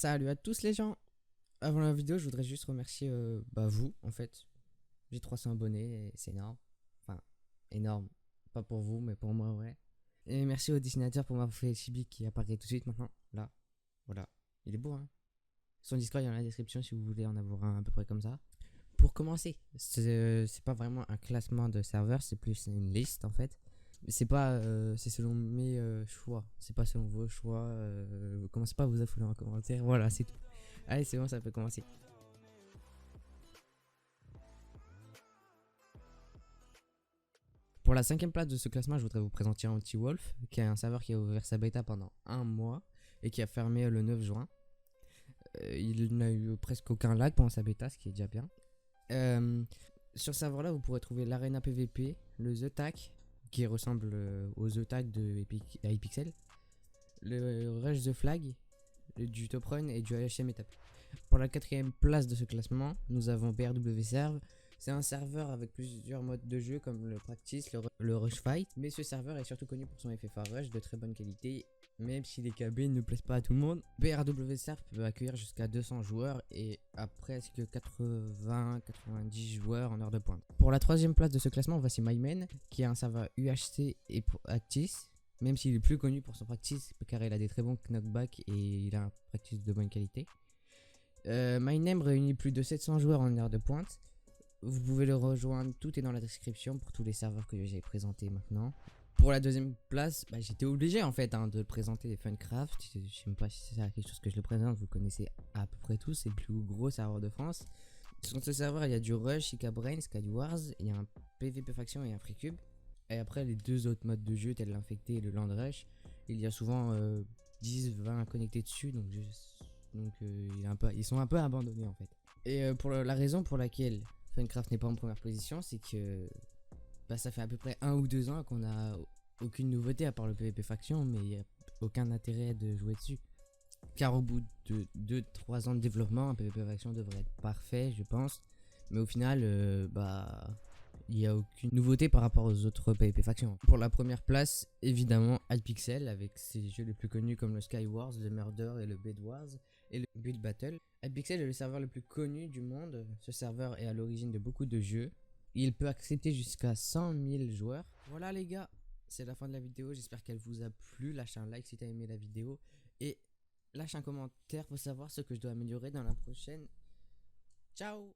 Salut à tous les gens. Avant la vidéo, je voudrais juste remercier vous en fait. J'ai 300 abonnés et c'est énorme. Enfin, énorme. Pas pour vous, mais pour moi, ouais. Et merci au dessinateur pour m'avoir fait le chibi qui apparaît tout de suite maintenant. Là, voilà. Il est beau, hein. Son Discord, il est dans la description si vous voulez en avoir un à peu près comme ça. Pour commencer, c'est pas vraiment un classement de serveurs, c'est plus une liste en fait. C'est pas, c'est selon mes choix. C'est pas selon vos choix. Commencez pas à vous affouler en commentaire. Voilà, c'est tout. Allez, c'est bon, ça peut commencer. Pour la cinquième place de ce classement, je voudrais vous présenter Anti-Wolf, qui est un serveur qui a ouvert sa bêta pendant un mois et qui a fermé le 9 juin. Il n'a eu presque aucun lag pendant sa bêta, ce qui est déjà bien. Sur ce serveur là, vous pourrez trouver l'Arena PVP, le The Tac, qui ressemble au The Tac de Hypixel, le Rush the Flag, du Top Run et du HM Etap. Pour la quatrième place de ce classement, nous avons BRW Serve. C'est un serveur avec plusieurs modes de jeu comme le Practice, le Rush Fight, mais ce serveur est surtout connu pour son FFA Rush de très bonne qualité. Même si les KB ne plaisent pas à tout le monde, BRW Serve peut accueillir jusqu'à 200 joueurs et à presque 80-90 joueurs en heure de pointe. Pour la troisième place de ce classement, voici MyMain, qui est un serveur UHC et Practice. Même s'il est plus connu pour son practice car il a des très bons knockbacks et il a un practice de bonne qualité. MyName réunit plus de 700 joueurs en heure de pointe. Vous pouvez le rejoindre, tout est dans la description pour tous les serveurs que j'ai présentés maintenant. Pour la deuxième place, j'étais obligé en fait de présenter Funcraft. Je sais même pas si c'est quelque chose que je le présente, vous connaissez à peu près tous, c'est le plus gros serveur de France. Sur ce serveur, il y a du Rush, Ica Brain, Skywars, il y a un PvP faction et un Free Cube. Et après, les deux autres modes de jeu, tels l'infecté et le Land Rush, il y a souvent 10-20 connectés dessus, donc ils sont un peu abandonnés en fait. Et pour la raison pour laquelle Funcraft n'est pas en première position, c'est que ça fait à peu près 1 ou 2 ans qu'on a aucune nouveauté à part le PvP faction, mais il n'y a aucun intérêt de jouer dessus. Car au bout de 2-3 ans de développement, un PvP faction devrait être parfait, je pense. Mais au final, il n'y a aucune nouveauté par rapport aux autres PvP factions. Pour la première place, évidemment, Hypixel, avec ses jeux les plus connus comme le Skywars, le Murder et le Bed Wars et le Build Battle. Hypixel est le serveur le plus connu du monde. Ce serveur est à l'origine de beaucoup de jeux. Il peut accepter jusqu'à 100 000 joueurs. Voilà les gars, c'est la fin de la vidéo. J'espère qu'elle vous a plu. Lâchez un like si t'as aimé la vidéo. Et lâche un commentaire pour savoir ce que je dois améliorer dans la prochaine. Ciao!